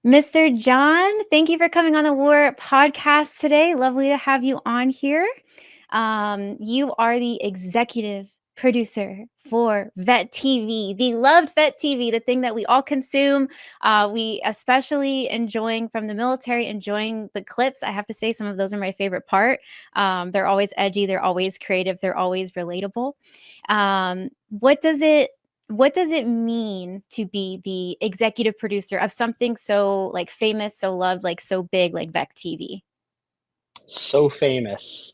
Mr. John, thank you for coming on the War podcast today. Lovely to have you on here. You are the executive producer for Vet TV, the loved Vet TV, the thing that we all consume. We especially enjoying from the military, enjoying the clips. I have to say, some of those are my favorite part. They're always edgy, they're always creative, they're always relatable. What does it mean to be the executive producer of something so like famous, so loved, like so big, like Vec TV? So famous.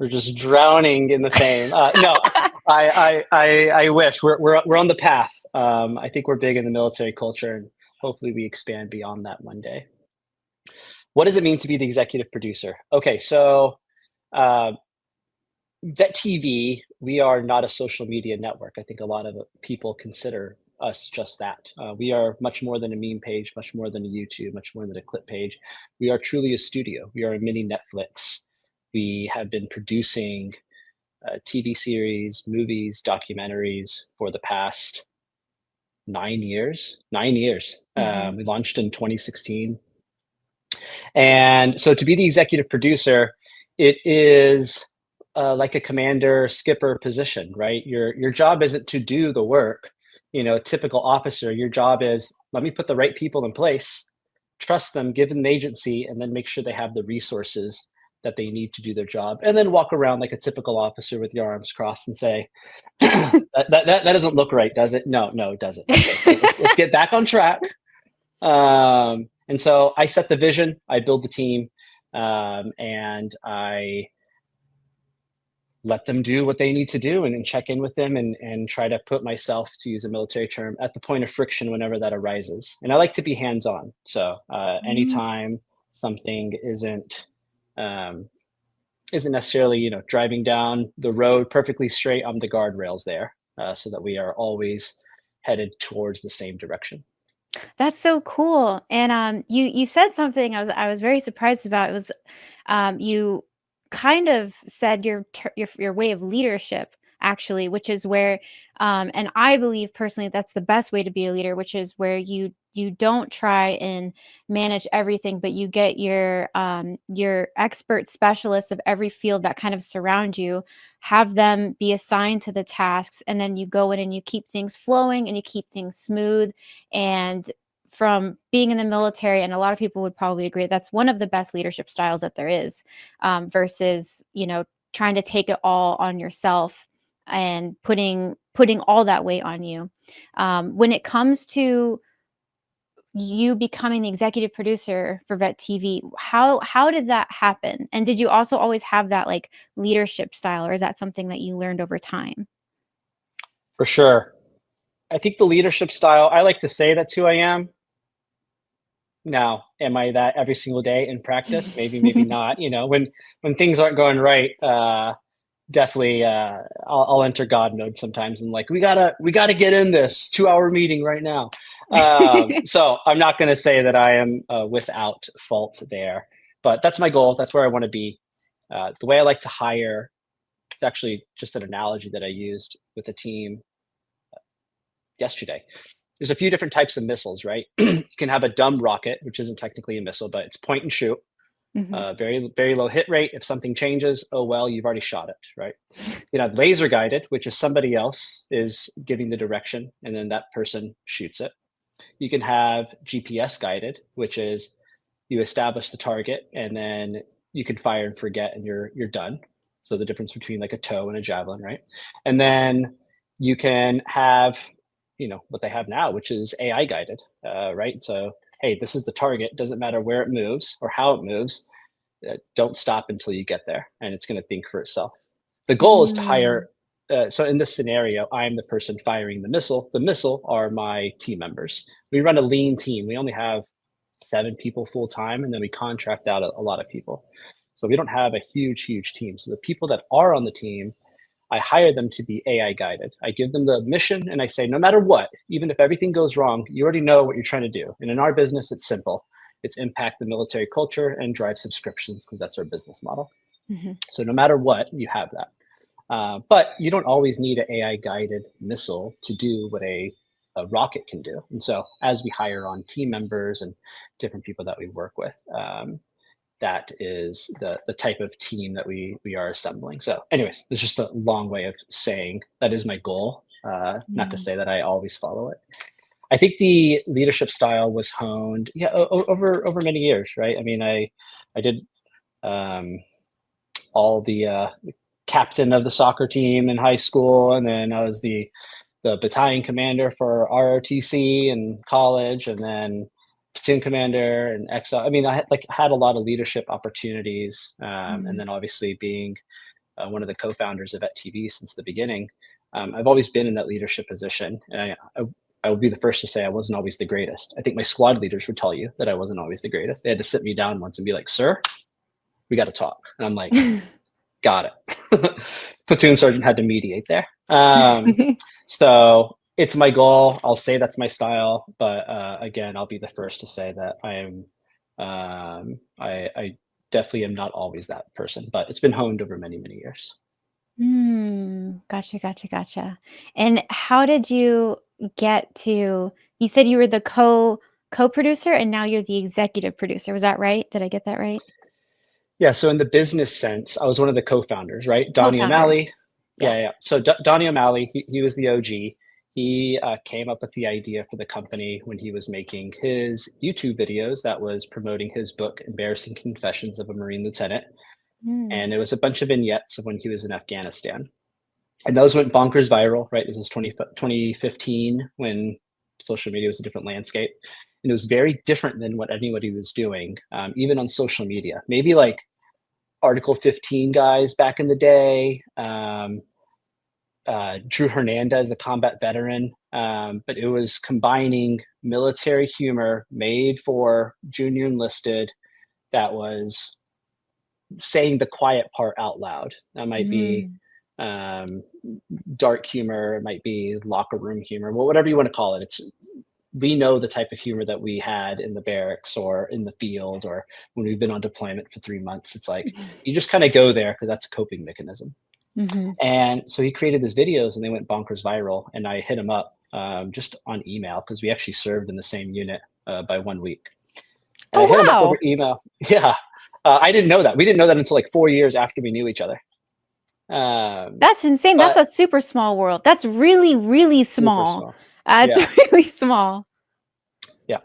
We're just drowning in the fame. No, I wish we're on the path. I think we're big in the military culture, and hopefully we expand beyond that one day. What does it mean to be the executive producer? Okay, so uh, Vet TV, we are not a social media network. I think a lot of people consider us just that. We are much more than a meme page, much more than a YouTube, much more than a clip page. We are truly a studio. We are a mini Netflix. We have been producing TV series, movies, documentaries for the past 9 years. 9 years. Mhm. We launched in 2016. And so to be the executive producer, it is like a commander skipper position, right? Your job isn't to do the work. A typical officer, your job is let me put the right people in place, trust them, give them agency, and then make sure they have the resources that they need to do their job, and then walk around like a typical officer with your arms crossed and say, that doesn't look right, does it? No, no, it doesn't. Okay, let's get back on track. And so I set the vision, I build the team, and I let them do what they need to do and check in with them and try to put myself, to use a military term, at the point of friction whenever that arises. And I like to be hands-on. So Mm. anytime something um, isn't necessarily, driving down the road perfectly straight, I'm the guardrails there, so that we are always headed towards the same direction. That's so cool. And you said something I was very surprised about. It was you kind of said your way of leadership actually, which is where and I believe personally that's the best way to be a leader, which is where you don't try and manage everything, but you get your expert specialists of every field that kind of surround you, have them be assigned to the tasks, and then you go in and you keep things flowing and you keep things smooth. And from being in the military, and a lot of people would probably agree that's one of the best leadership styles that there is, versus trying to take it all on yourself and putting all that weight on you. When it comes to you becoming the executive producer for Vet TV, how did that happen? And did you also always have that like leadership style, or is that something that you learned over time? For sure. I think the leadership style, I like to say that's who I am. Now, am I that every single day in practice? Maybe, maybe not. When things aren't going right, definitely, I'll enter God mode sometimes and like we gotta get in this 2 hour meeting right now. So I'm not going to say that I am without fault there, but that's my goal. That's where I want to be. The way I like to hire, it's actually just an analogy that I used with a team yesterday. There's a few different types of missiles, right? You can have a dumb rocket, which isn't technically a missile, but it's point and shoot. Mhm. Very, very low hit rate. If something changes, oh well, you've already shot it, right? You know, laser guided, which is somebody else is giving the direction, and then that person shoots it. You can have GPS guided, which is you establish the target, and then you can fire and forget, and you're done. So the difference between like a tow and a javelin, right? And then you can have, what they have now, which is AI guided, right? So hey, this is the target. Doesn't matter where it moves or how it moves. Don't stop until you get there, and it's going to think for itself. The goal is to Mm. hire. So in this scenario, I'm the person firing the missile. The missile are my team members. We run a lean team. We only have 7 people full time, and then we contract out a lot of people. So we don't have a huge, huge team. So the people that are on the team, I hire them to be AI guided. I give them the mission and I say, no matter what, even if everything goes wrong, you already know what you're trying to do. And in our business, it's simple. It's impact the military culture and drive subscriptions because that's our business model. Mhm. So no matter what, you have that. But you don't always need an AI guided missile to do what a a rocket can do. And so as we hire on team members and different people that we work with, that is the type of team that we are assembling. So, anyways, it's just a long way of saying that is my goal. Not to Mm. say that I always follow it. I think the leadership style was honed, yeah, over many years, right? I mean, I did um, all the captain of the soccer team in high school, and then I was the battalion commander for ROTC in college, and then platoon commander and XL. I mean, I had a lot of leadership opportunities, and Mm. then obviously being one of the co-founders of TV since the beginning, I've always been in that leadership position, and I will be the first to say I wasn't always the greatest. I think my squad leaders would tell you that I wasn't always the greatest. They had to sit me down once and be like, "Sir, we got to talk," and I'm like, "Got it." Platoon sergeant had to mediate there. So it's my goal. I'll say that's my style, but again, I'll be the first to say that I am. I definitely am not always that person, but it's been honed over many years. Gotcha, gotcha, gotcha. And how did you get to you said you were the co-producer and now you're the executive producer. Was that right? Did I get that right? Yeah, so in the business sense, I was one of the co-founders, right? Donnie Co-founder. O'Malley. Yeah, Yes. yeah. So Donnie O'Malley, he was the OG. He came up with the idea for the company when he was making his YouTube videos that was promoting his book, Embarrassing Confessions of a Marine Lieutenant. Mm. And it was a bunch of vignettes of when he was in Afghanistan. And those went bonkers viral, right? This is 2015 when social media was a different landscape. And it was very different than what anybody was doing, even on social media. Maybe like Article 15 guys back in the day. Drew Hernandez, a combat veteran, but it was combining military humor made for junior enlisted that was saying the quiet part out loud. That might be Mm. um, dark humor, it might be locker room humor, well, whatever you want to call it. It's we know the type of humor that we had in the barracks or in the field or when we've been on deployment for 3 months. It's like you just kind of go there because that's a coping mechanism. Mhm. And so he created his videos and they went bonkers viral. And I hit him up just on email because we actually served in the same unit by 1 week. And Oh, I hit him up over wow. email. Yeah. I didn't know that. We didn't know that until like 4 years after we knew each other. Um, That's insane. That's but a super small world. That's really, really super small. small. It's Yeah. really small. Yeah.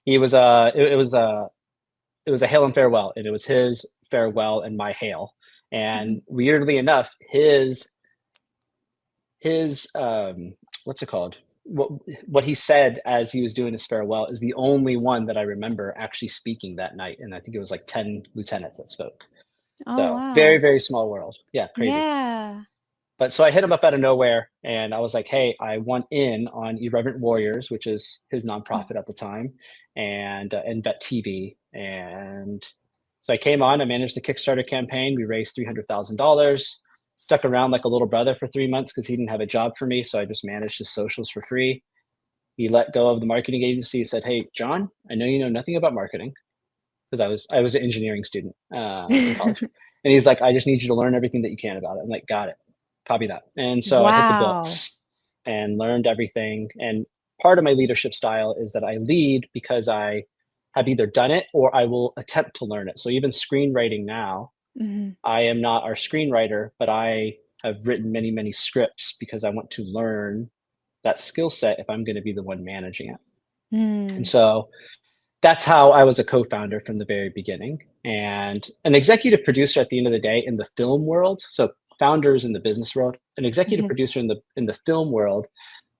He was, it was a hail and farewell, and it was his farewell and my hail. Mhm. And weirdly enough, his what's it called? What he said as he was doing his farewell is the only one that I remember actually speaking that night, and I think it was like 10 lieutenants that spoke. Oh, So wow. very small world. Yeah, crazy. Yeah. But so I hit him up out of nowhere, and I was like, "Hey, I want in on Irreverent Warriors, which is his Mm. nonprofit at the time, and Vet TV." And so I came on. I managed the Kickstarter campaign. We raised $300,000. Stuck around like a little brother for 3 months because he didn't have a job for me, so I just managed his socials for free. He let go of the marketing agency. He said, "Hey, John, I know you know nothing about marketing because I was an engineering student in college." And he's like, "I just need you to learn everything that you can about it." I'm like, "Got it. Copy that." And so I hit the Wow. books and learned everything. And part of my leadership style is that I lead because I have either done it or I will attempt to learn it. So even screenwriting now, Mhm. I am not our screenwriter, but I have written many scripts because I want to learn that skill set if I'm going to be the one managing it. And Mm. so that's how I was a co-founder from the very beginning and an executive producer at the end of the day in the film world. So founders in the business world, an executive Mhm. producer in the film world,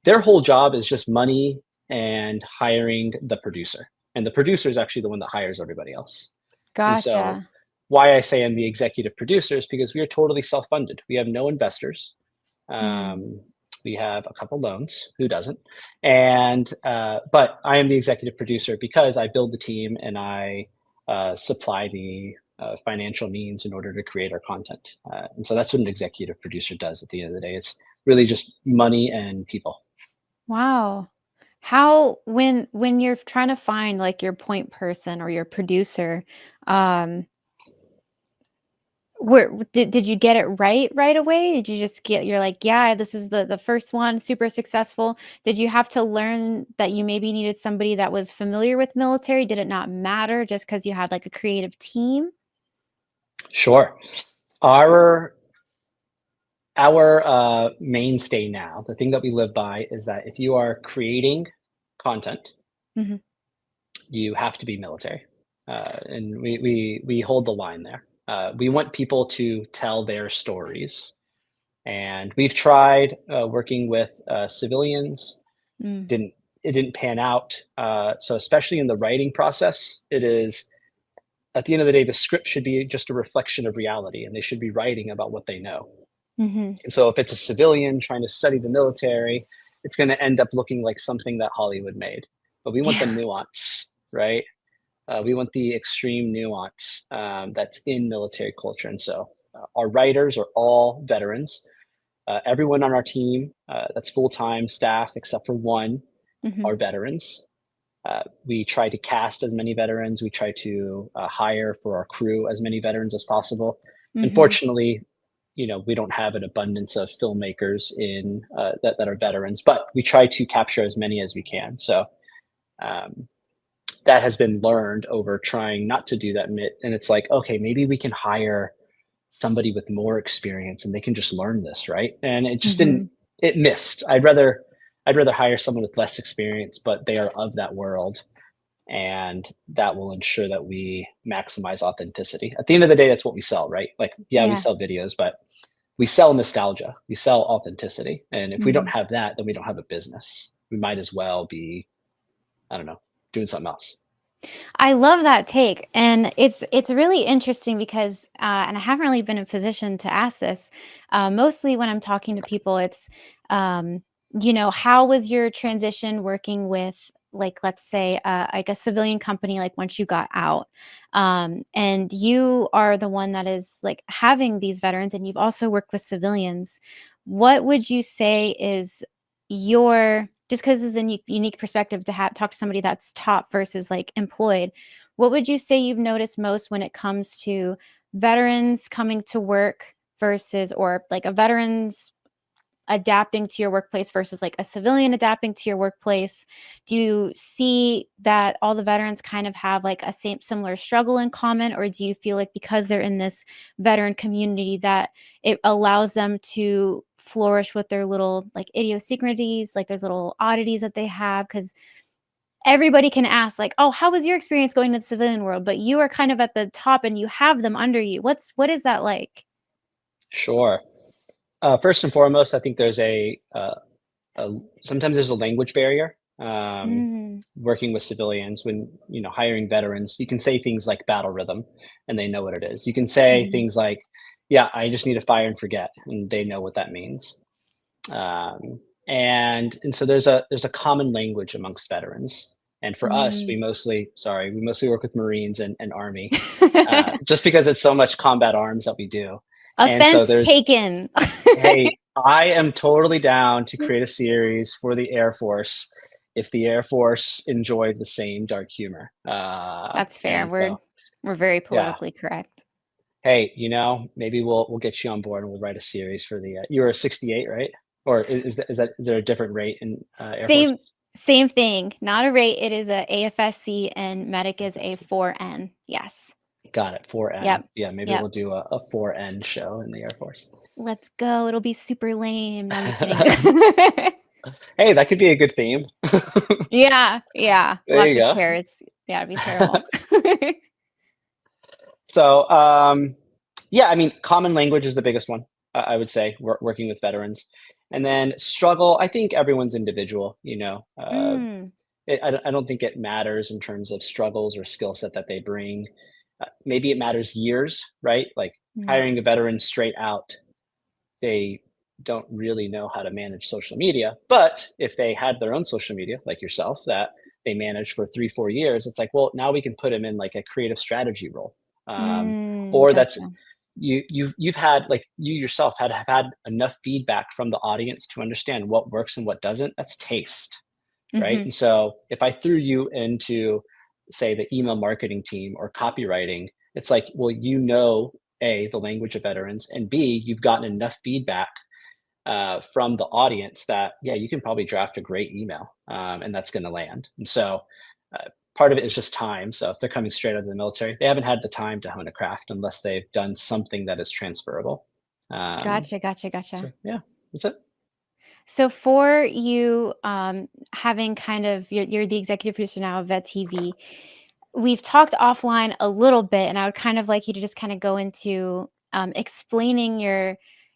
their whole job is just money and hiring the producer. And the producer is actually the one that hires everybody else. And so Gotcha. why I say I'm the executive producer is because we are totally self-funded. We have no investors. Mm. Um, we have a couple loans. Who doesn't? And but I am the executive producer because I build the team and I supply the financial means in order to create our content. And so that's what an executive producer does at the end of the day. It's really just money and people. Wow. How when you're trying to find, like, your point person or your producer, um, Did you get it right away? Did you just get you're like, "Yeah, this is the first one, super successful." Did you have to learn that you maybe needed somebody that was familiar with military? Did it not matter just because you had, like, a creative team? Sure. Our our mainstay now, the thing that we live by is that if you are creating content, Mhm, you have to be military. And we hold the line there. We want people to tell their stories, and we've tried working with civilians. mm, Didn't It didn't pan out. So especially in the writing process, it is at the end of the day, the script should be just a reflection of reality, and they should be writing about what they know. mhm. And so if it's a civilian trying to study the military, it's going to end up looking like something that Hollywood made. But we want Yeah. the nuance, right? We want the extreme nuance that's in military culture. And so our writers are all veterans. Everyone on our team that's full time staff, except for one, Mhm, are veterans. We try to cast as many veterans. We try to hire for our crew as many veterans as possible. mhm. Unfortunately, we don't have an abundance of filmmakers in that are veterans, but we try to capture as many as we can. So um, that has been learned over trying not to do that. And it's like, okay, maybe we can hire somebody with more experience and they can just learn this, right? And it just didn't. Mhm. It missed. I'd rather hire someone with less experience, but they are of that world, and that will ensure that we maximize authenticity. At the end of the day, that's what we sell, right? Like, yeah, we Yeah. sell videos, but we sell nostalgia, we sell authenticity. And if we don't Mhm. have that, then we don't have a business. We might as well be, I don't know, doing something else. I love that take, and it's really interesting because, and I haven't really been in a position to ask this. Mostly when I'm talking to people, it's, um, how was your transition working with, like, let's say, like a civilian company, like once you got out, and you are the one that is like having these veterans, and you've also worked with civilians. What would you say is your just because it's a unique perspective to have talk to somebody that's top versus like employed, what would you say you've noticed most when it comes to veterans coming to work versus or like a veterans adapting to your workplace versus like a civilian adapting to your workplace? Do you see that all the veterans kind of have like a same similar struggle in common, or do you feel like because they're in this veteran community that it allows them to flourish with their little like idiosyncrasies, like those little oddities that they have? Because everybody can ask like, "Oh, how was your experience going to the civilian world?" But you are kind of at the top and you have them under you. What is that like? Sure. First and foremost, I think there's a sometimes there's a language barrier. Mm, Working with civilians, when hiring veterans, you can say things like battle rhythm, and they know what it is. You can say mhm, things like, "Yeah, I just need to fire and forget," and they know what that means. And so there's a common language amongst veterans. And for us, mm. we mostly work with Marines and Army, just because it's so much combat arms that we do. And so Offense there's taken. hey, I am totally down to create a series for the Air Force if the Air Force enjoyed the same dark humor. That's fair. And so, We're very yeah. politically correct. Hey, maybe we'll get you on board and we'll write a series for the. You were a 68, right? Or is there a different rate in Air Force? Same same thing. Not a rate, it is a AFSC and medic is a FSC. 4N. Yes. Got it. 4N. Yep. Yeah, maybe Yep. we'll do a 4N show in the Air Force. Let's go. It'll be super lame. No, I'm just kidding. Hey, that could be a good theme. Yeah, yeah. There you Lots of go. chairs. Yeah, it'd be terrible. So, yeah, I mean, common language is the biggest one, I would say, working with veterans. And then struggle, I think everyone's individual, Mm, I don't think it matters in terms of struggles or skill set that they bring. Maybe it matters years, right? Like mm, hiring a veteran straight out, they don't really know how to manage social media. But if they had their own social media, like yourself, that they managed for 3, 4 years, it's like, well, now we can put them in like a creative strategy role. Um, or that's gotcha. you've had like you yourself have had enough feedback from the audience to understand what works and what doesn't. That's taste, right? Mhm, And so if I threw you into, say, the email marketing team or copywriting, it's like, well, A, the language of veterans, and B, you've gotten enough feedback from the audience that, yeah, you can probably draft a great email, and that's going to land. And so part of it is just time. So if they're coming straight out of the military, they haven't had the time to hone a craft unless they've done something that is transferable. Um, Gotcha, gotcha, gotcha. so yeah, that's it. So for you, having kind of you're the executive producer now of Vet TV. We've talked offline a little bit, and I would kind of like you to just kind of go into explaining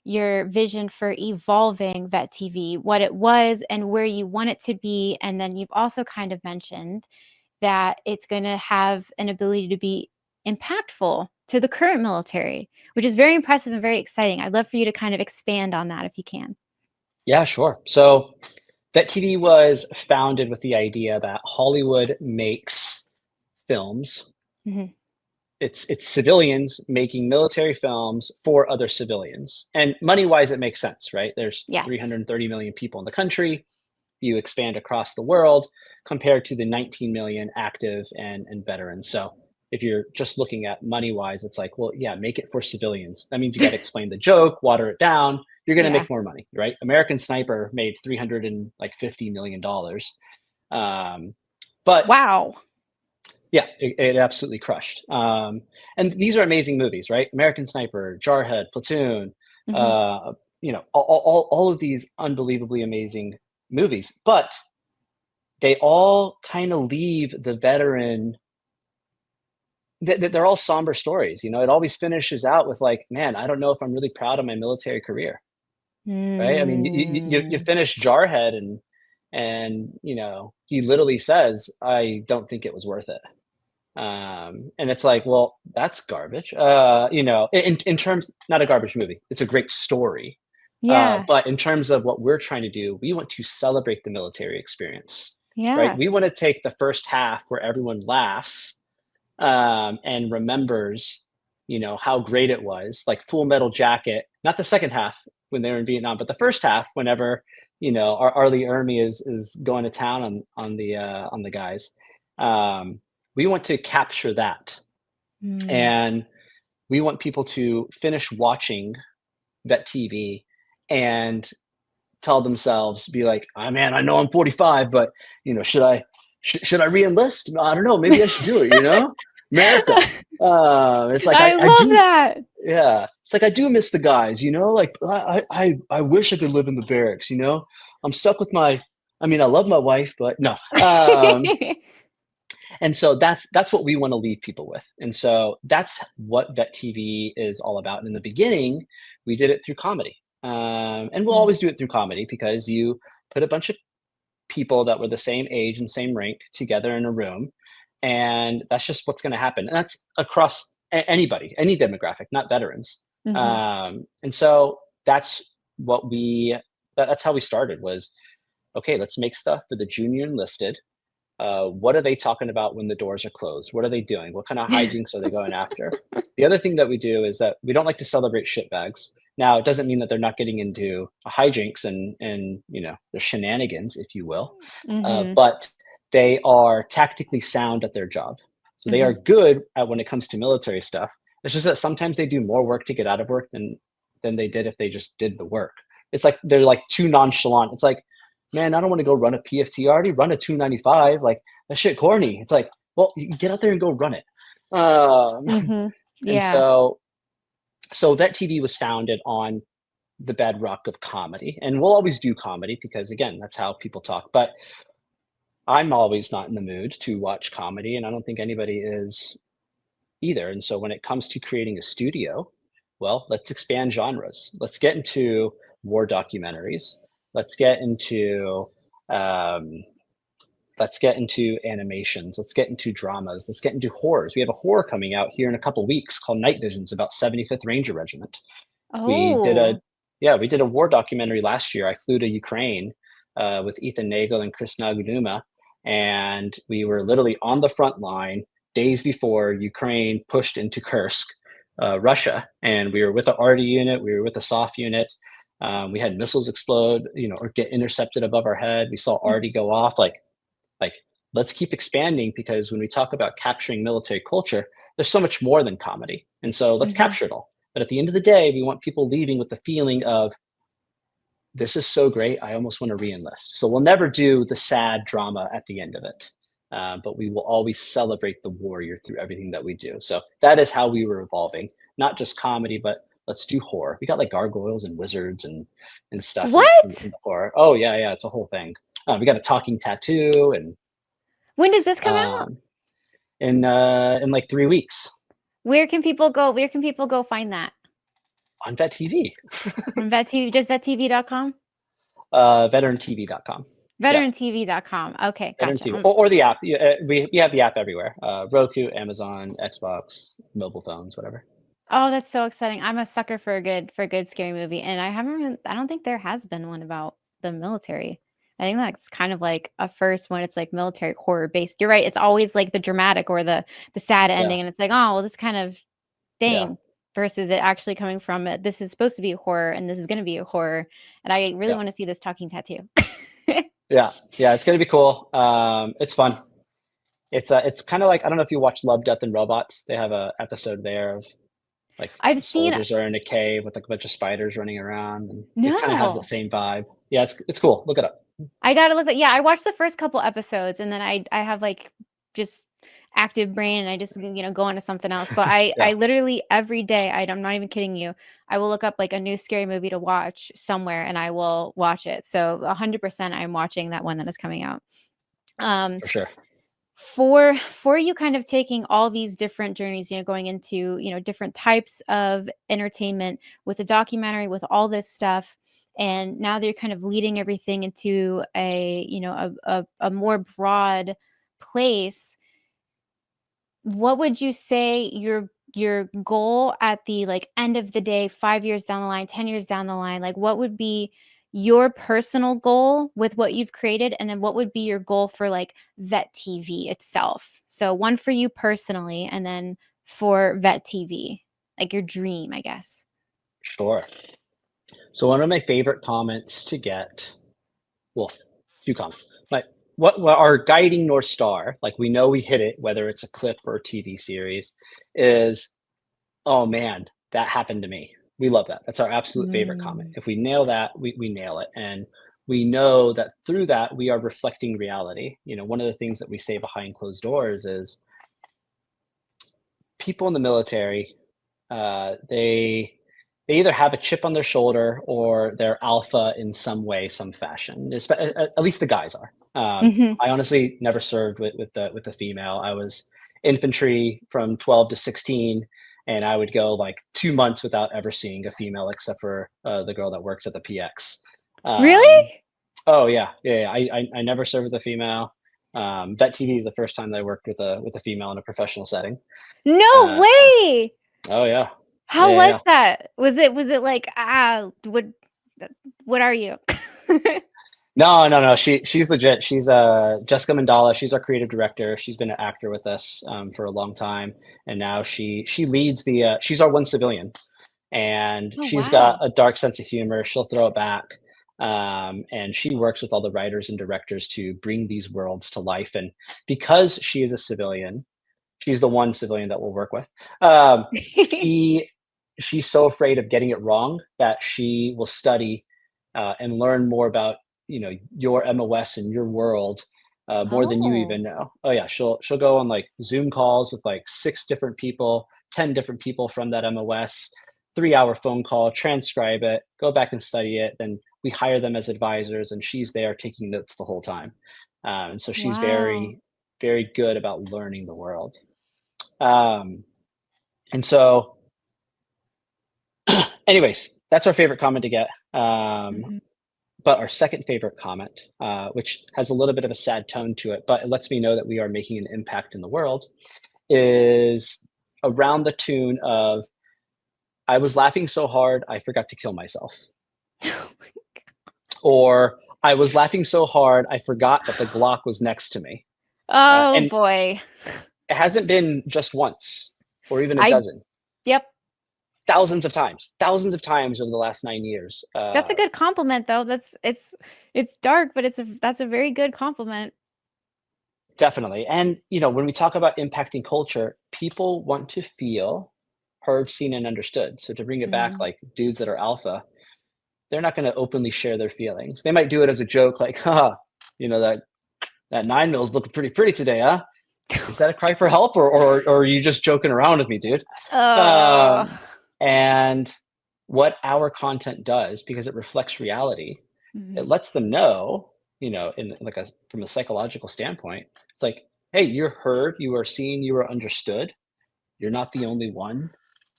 your vision for evolving Vet TV, what it was and where you want it to be. And then you've also kind of mentioned that it's going to have an ability to be impactful to the current military, which is very impressive and very exciting. I'd love for you to kind of expand on that if you can. Yeah, sure. So Vet TV was founded with the idea that Hollywood makes films. Hmm. It's civilians making military films for other civilians. And money-wise, it makes sense, right? There's Yes. 330 million people in the country. You expand across the world compared to the 19 million active and veterans. So if you're just looking at money-wise, it's like, well, yeah, make it for civilians. That means you got to explain the joke, water it down. You're going to Yeah. make more money, right? American Sniper made $350 million. But Wow. yeah, it absolutely crushed. And these are amazing movies, right? American Sniper, Jarhead, Platoon, Hmm. uh, all of these unbelievably amazing movies. But they all kind of leave the veteran. They're all somber stories. It always finishes out with like, man, I don't know if I'm really proud of my military career, right? I mean, you Mm. finish Jarhead and he literally says, I don't think it was worth it. And it's like, well, that's garbage. In terms, not a garbage movie. It's a great story. Yeah. But in terms of what we're trying to do, we want to celebrate the military experience, right? Yeah. We want to take the first half where everyone laughs and remembers, how great it was, like Full Metal Jacket. Not the second half when they were in Vietnam, but the first half whenever Arlie Ermy is going to town on the guys. Um, we want to capture that, Mm. and we want people to finish watching Vet TV and tell themselves, be like, "Oh man, I know I'm 45, but should I reenlist? I don't know. Maybe I should do it. America." It's like I I love do. that. Yeah, it's like I do miss the guys. Like I wish I could live in the barracks. I'm stuck with my. I mean, I love my wife, but no. And so that's what we want to leave people with. And so that's what Vet TV is all about. And in the beginning, we did it through comedy. And we'll Mm. always do it through comedy because you put a bunch of people that were the same age and same rank together in a room. And that's just what's going to happen. And that's across anybody, any demographic, not veterans. Mhm. And so that's what that's how we started was, okay, let's make stuff for the junior enlisted. What are they talking about when the doors are closed? What are they doing? What kind of hijinks are they going after? The other thing that we do is that we don't like to celebrate shitbags. Now, it doesn't mean that they're not getting into hijinks and their shenanigans, if you will, Mhm. but they are tactically sound at their job. So they are Mhm. good at when it comes to military stuff. It's just that sometimes they do more work to get out of work than they did if they just did the work. It's like they're like too nonchalant. It's like, man, I don't want to go run a PFT. I already run a 295. Like that shit corny. It's like, well, you can get out there and go run it. Mhm. And Yeah. so Vet TV was founded on the bedrock of comedy, and we'll always do comedy because again, that's how people talk. But I'm always not in the mood to watch comedy, and I don't think anybody is either. And so when it comes to creating a studio, well, let's expand genres. Let's get into war documentaries. Let's get into um, let's get into animations. Let's get into dramas. Let's get into horrors. We have a horror coming out here in a couple weeks called Night Visions about 75th Ranger Regiment. We did a Oh. yeah, we did a war documentary last year. I flew to Ukraine with Ethan Nagel and Chris Naguduma, and we were literally on the front line days before Ukraine pushed into Kursk, Russia, and we were with the RD unit. We were with the SOF unit. We had missiles explode, or get intercepted above our head. We saw Mm. RD go off. Like let's keep expanding because when we talk about capturing military culture, there's so much more than comedy, and so let's Mhm. capture it all. But at the end of the day, we want people leaving with the feeling of, this is so great, I almost want to re-enlist. So we'll never do the sad drama at the end of it. But we will always celebrate the warrior through everything that we do. So that is how we were evolving, not just comedy, but let's do horror. We got like gargoyles and wizards and stuff in What? the horror. Oh yeah, yeah, it's a whole thing. We got a talking tattoo and When does this come out? um, in like 3 weeks Where can people go? Where can people go find that? on Vet TV, On Vet TV, just vettv.com? veterantv.com. Yeah, Veterantv.com. Okay, Veteran gotcha. TV or the app. We have the app everywhere. Roku, Amazon, Xbox, mobile phones, whatever. Oh, that's so exciting. I'm a sucker for a good scary movie, and I don't think there has been one about the military. I think that's kind of like a first when it's like military horror based. You're right. It's always like the dramatic or the sad Yeah, ending, and it's like, oh, well, this kind of yeah, dang versus it actually coming from it. This is supposed to be a horror, and this is going to be a horror, and I really yeah, want to see this talking tattoo. yeah, yeah. It's gonna be cool. It's fun. It's kind of like, I don't know if you watch Love, Death, and Robots. They have a episode there of like I've seen soldiers are in a cave with like a bunch of spiders running around, and it kind of has the no. same vibe. Yeah, it's cool. Look it up. I gotta look at yeah, I watched the first couple episodes and then I have like just active brain and I just go into something else. But I Yeah, literally every day, I'm not even kidding you, I will look up like a new scary movie to watch somewhere and I will watch it. So 100% I'm watching that one that is coming out. Um for sure. for you kind of taking all these different journeys, going into, different types of entertainment with a documentary, with all this stuff, and now they're kind of leading everything into a more broad place. What would you say your goal at the like end of the day, 5 years down the line, 10 years down the line, like what would be your personal goal with what you've created, and then what would be your goal for like Vet TV itself? So one for you personally and then for Vet TV, like your dream, I guess. Sure. So one of my favorite comments to get, well, two comments, but what our guiding North Star, like we know we hit it, whether it's a clip or a TV series, is, oh man, that happened to me. We love that. That's our absolute favorite comment. Mm. If we nail that, we nail it. And we know that through that, we are reflecting reality. One of the things that we say behind closed doors is people in the military, they either have a chip on their shoulder or they're alpha in some way, some fashion. At least the guys are. Mhm. I honestly never served with the female. I was infantry from 12 to 16, and I would go like 2 months without ever seeing a female except for the girl that works at the PX. Um, Really? oh yeah, yeah, yeah. I never served with a female. Vet TV is the first time that I worked with a female in a professional setting. No Uh, way. oh yeah, How yeah, yeah, was yeah. that? Was it like, what are you? No, no, no. She's legit. She's Jessica Mandala. She's our creative director. She's been an actor with us for a long time, and now she leads the. She's our one civilian, and Oh, she's got wow. a dark sense of humor. She'll throw it back, and she works with all the writers and directors to bring these worlds to life. And because she is a civilian, she's the one civilian that we'll work with. Um, she she's so afraid of getting it wrong that she will study and learn more about your MOS and your world more than you Oh, even know. Oh yeah, she'll go on like Zoom calls with like 6 different people, 10 different people from that MOS, 3 hour phone call, transcribe it, go back and study it. Then we hire them as advisors, and she's there taking notes the whole time. And so she's wow. very, very good about learning the world. Um, and so, anyways, that's our favorite comment to get. Mhm. But our second favorite comment, which has a little bit of a sad tone to it, but it lets me know that we are making an impact in the world, is around the tune of, I was laughing so hard, I forgot to kill myself. Or I was laughing so hard, I forgot that the Glock was next to me. Oh, And boy. it hasn't been just once or even a I dozen, yep. thousands of times over the last 9 years. That's a good compliment, though. It's dark, but that's a very good compliment. Definitely. And, when we talk about impacting culture, people want to feel heard, seen, and understood. So to bring it back, Mhm. like dudes that are alpha, they're not going to openly share their feelings. They might do it as a joke, like, haha, that 9 mil's looking pretty pretty today, huh? Is that a cry for help, or are you just joking around with me, dude? Oh. Um, and what our content does, because it reflects reality, it Mhm. lets them know, in like from a psychological standpoint, it's like, hey, you're heard, you are seen, you are understood. You're not the only one.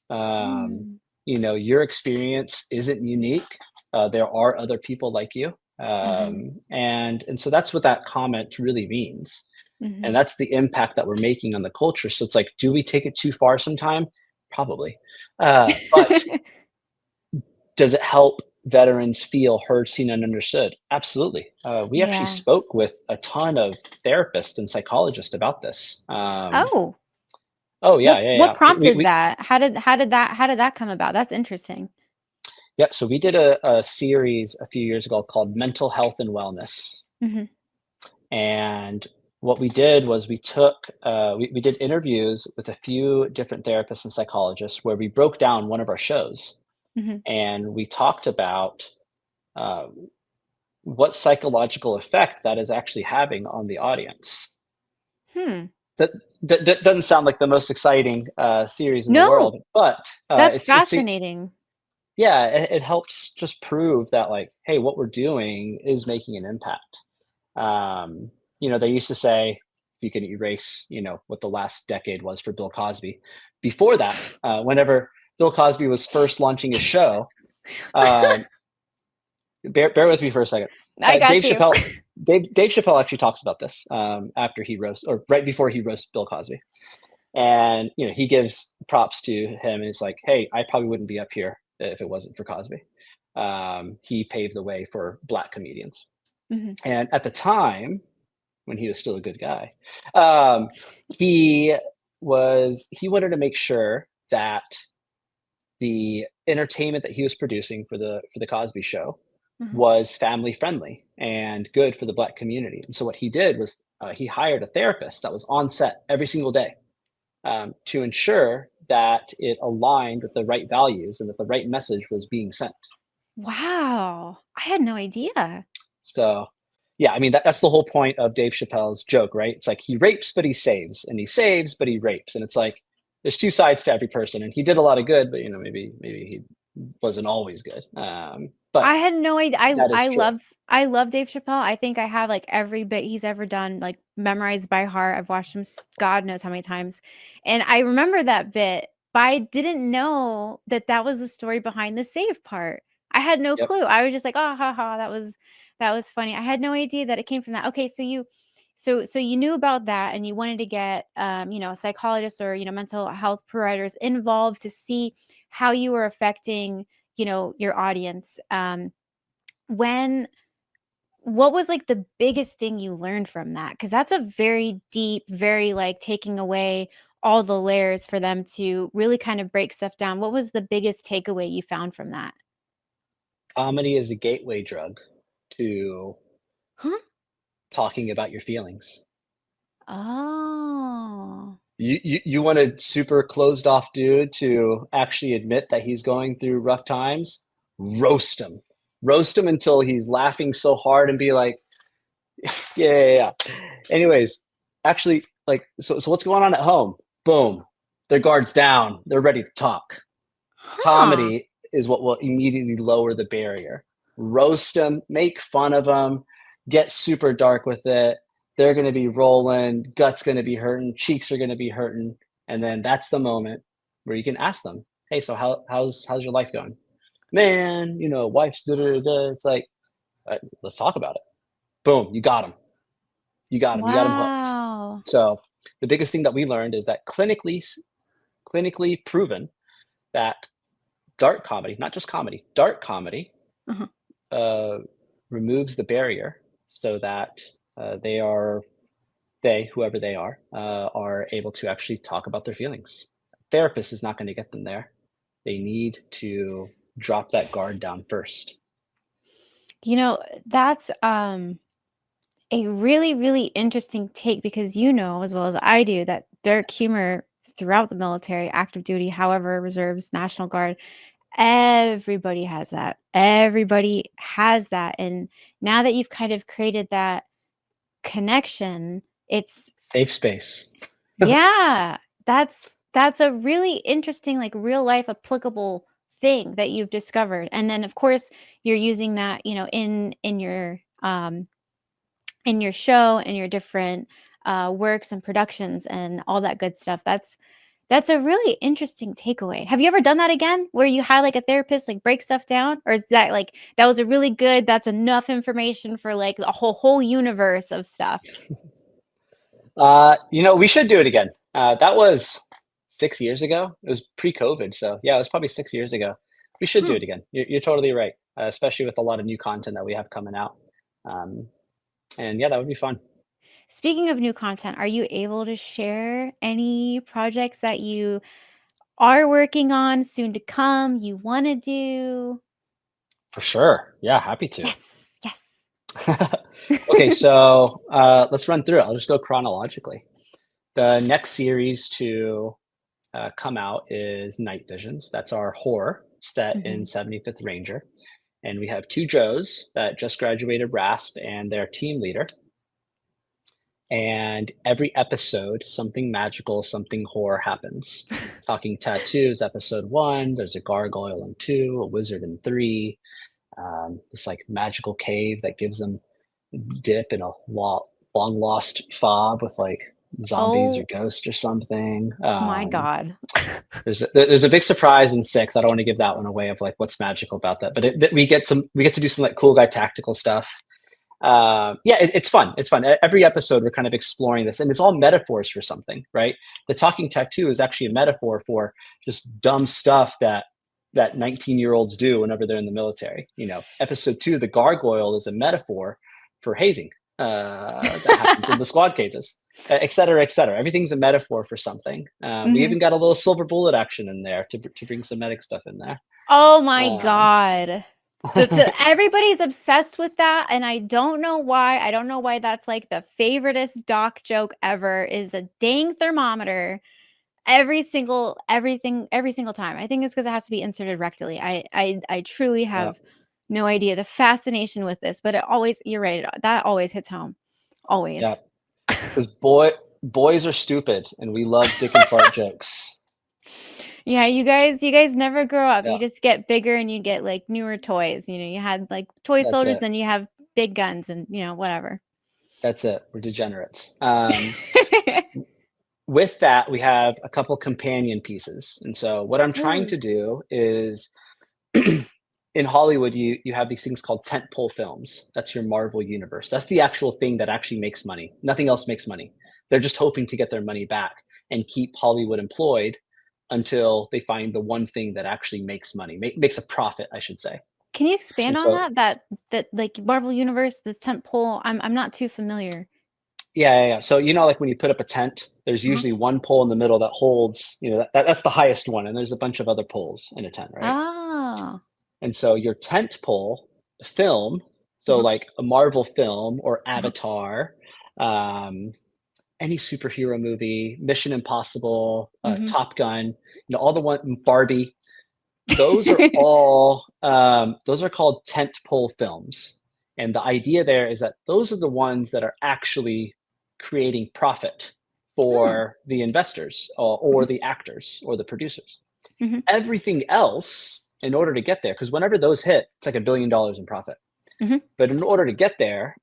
Um, Mm. your experience isn't unique. There are other people like you. Mhm. And so that's what that comment really means. And Mhm. that's the impact that we're making on the culture. So it's like, do we take it too far sometime? Probably. But does it help veterans feel heard, seen, and understood? Absolutely. We actually Yeah. spoke with a ton of therapists and psychologists about this. Oh, Oh what yeah, yeah, what yeah. prompted that? How did that come about? That's interesting. Yeah. So we did a series a few years ago called Mental Health and Wellness, Mhm. and what we did was we did interviews with a few different therapists and psychologists where we broke down one of our shows Mhm. and we talked about um, what psychological effect that is actually having on the audience. Hmm. That, that doesn't sound like the most exciting series in the No, world, but that's it's fascinating. yeah, it helps just prove that, like, hey, what we're doing is making an impact. Um, they used to say you can erase, what the last decade was for Bill Cosby. Before that, whenever Bill Cosby was first launching his show, um, bear with me for a second. I got Dave you. Chappelle, Dave Chappelle actually talks about this after he roast or right before he roasts Bill Cosby, and he gives props to him, and it's like, hey, I probably wouldn't be up here if it wasn't for Cosby. He paved the way for black comedians, Mhm. and at the time when he was still a good guy, um, he he wanted to make sure that the entertainment that he was producing for the Cosby Show Mhm. was family friendly and good for the black community. And so what he did was he hired a therapist that was on set every single day to ensure that it aligned with the right values and that the right message was being sent. Wow. I had no idea. So, yeah, I mean that's the whole point of Dave Chappelle's joke, right? It's like he rapes but he saves, and he saves but he rapes, and it's like there's two sides to every person, and he did a lot of good, but maybe he wasn't always good. But I had no idea. I that is I true. love I love Dave Chappelle. I think I have like every bit he's ever done like memorized by heart. I've watched him God knows how many times. And I remember that bit, but I didn't know that that was the story behind the save part. I had no Yep. clue. I was just like, "Oh, ha ha, that was funny." I had no idea that it came from that. Okay, so you knew about that and you wanted to get psychologists or mental health providers involved to see how you were affecting your audience. When What was like the biggest thing you learned from that? Because that's a very deep, very like taking away all the layers for them to really kind of break stuff down. What was the biggest takeaway you found from that? Comedy is a gateway drug to Huh? talking about your feelings. Oh. You want a super closed off dude to actually admit that he's going through rough times? Roast him. Roast him until he's laughing so hard and be like, yeah, yeah, yeah. Anyways, actually, like, so what's going on at home? Boom. Their guard's down. They're ready to talk. Huh. Comedy is what will immediately lower the barrier. Roast them, make fun of them, get super dark with it. They're going to be rolling, guts going to be hurting, cheeks are going to be hurting, and then that's the moment where you can ask them, "Hey, so how's your life going?" Man, wife's da da da. It's like, let's talk about it. Boom, you got them. You got them. You got them hooked. Wow. So the biggest thing that we learned is that clinically proven that dark comedy, not just comedy, dark comedy Uh-huh. uh, removes the barrier so that they are whoever they are able to actually talk about their feelings. Therapist is not going to get them there. They need to drop that guard down first. That's a really, really interesting take because as well as I do that dark humor. throughout the military, active duty, however, reserves, National Guard. Everybody has that. Everybody has that. And now that you've kind of created that connection, it's Safe space. yeah, that's a really interesting, like, real life applicable thing that you've discovered. And then, of course, you're using that, in your show and your different, works and productions and all that good stuff. That's a really interesting takeaway. Have you ever done that again, where you had, like, a therapist, like, break stuff down? Or is that, like, that was a really good that's enough information for, like, a whole universe of stuff? We should do it again. That was 6 years ago. It was pre-COVID, so yeah, it was probably 6 years ago. We should do Hmm. it again. You're totally right, especially with a lot of new content that we have coming out. Um, and yeah, that would be fun. Speaking of new content, are you able to share any projects that you are working on, soon to come, you wanna do? For sure. Yeah, happy to. Yes, yes. Okay, so let's run through it. I'll just go chronologically. The next series to come out is Night Visions. That's our horror set in Mhm. 75th Ranger. And we have two Joes that just graduated RASP and their team leader. And every episode, something magical, something horror happens. Talking Tattoos, episode one, there's a gargoyle in two, a wizard in three, this like magical cave that gives them dip in a long lost fob with like zombies or Oh ghosts or something. my god. There's a big surprise in six. I don't want to give that one away of like what's magical about that, but we get to do some like cool guy tactical stuff. Yeah, it's fun. It's fun. Every episode we're kind of exploring this, and it's all metaphors for something, right? The talking tattoo is actually a metaphor for just dumb stuff that 19-year-olds do whenever they're in the military. Episode two, the gargoyle is a metaphor for hazing that happens in the squad cages, et cetera, et cetera. Everything's a metaphor for something. We Mhm. even got a little silver bullet action in there to bring some medic stuff in there. Oh my Um, god. The everybody's obsessed with that, and I don't know why. I don't know why that's, like, the favoriteest doc joke ever, is a dang thermometer every single time. I think it's because it has to be inserted rectally. I truly yeah, have no idea the fascination with this, but it always you're right, that always hits home. yeah. Always. Because boys are stupid, and we love dick and fart jokes. Yeah, you guys never grow up. You Yeah, just get bigger and you get, like, newer toys. You had, like, toy that's soldiers, it. then you have big guns and, whatever. That's it. We're degenerates. With that, we have a couple companion pieces, and so what I'm trying Ooh. to do is in Hollywood, you have these things called tentpole films. That's your Marvel universe. That's the actual thing that actually makes money. Nothing else makes money. They're just hoping to get their money back and keep Hollywood employed until they find the one thing that actually makes money, makes a profit, I should say. Can you expand And on so, that, like, Marvel Universe, the tent pole? I'm not too familiar. yeah, yeah, yeah. So, like when you put up a tent, there's Uh-huh. usually one pole in the middle that holds, that's the highest one, and there's a bunch of other poles in a tent, right? Ah. And so your tent pole film, so Uh-huh, like a Marvel film or uh-huh. Avatar, um, any superhero movie, Mission Impossible, Mhm. Top Gun, all the one Barbie. Those are called tentpole films, and the idea there is that those are the ones that are actually creating profit Hmm. for the investors or Mhm, the actors or the producers. mhm, Everything else, in order to get there, because whenever those hit, it's like $1 billion in profit. mhm, But in order to get there,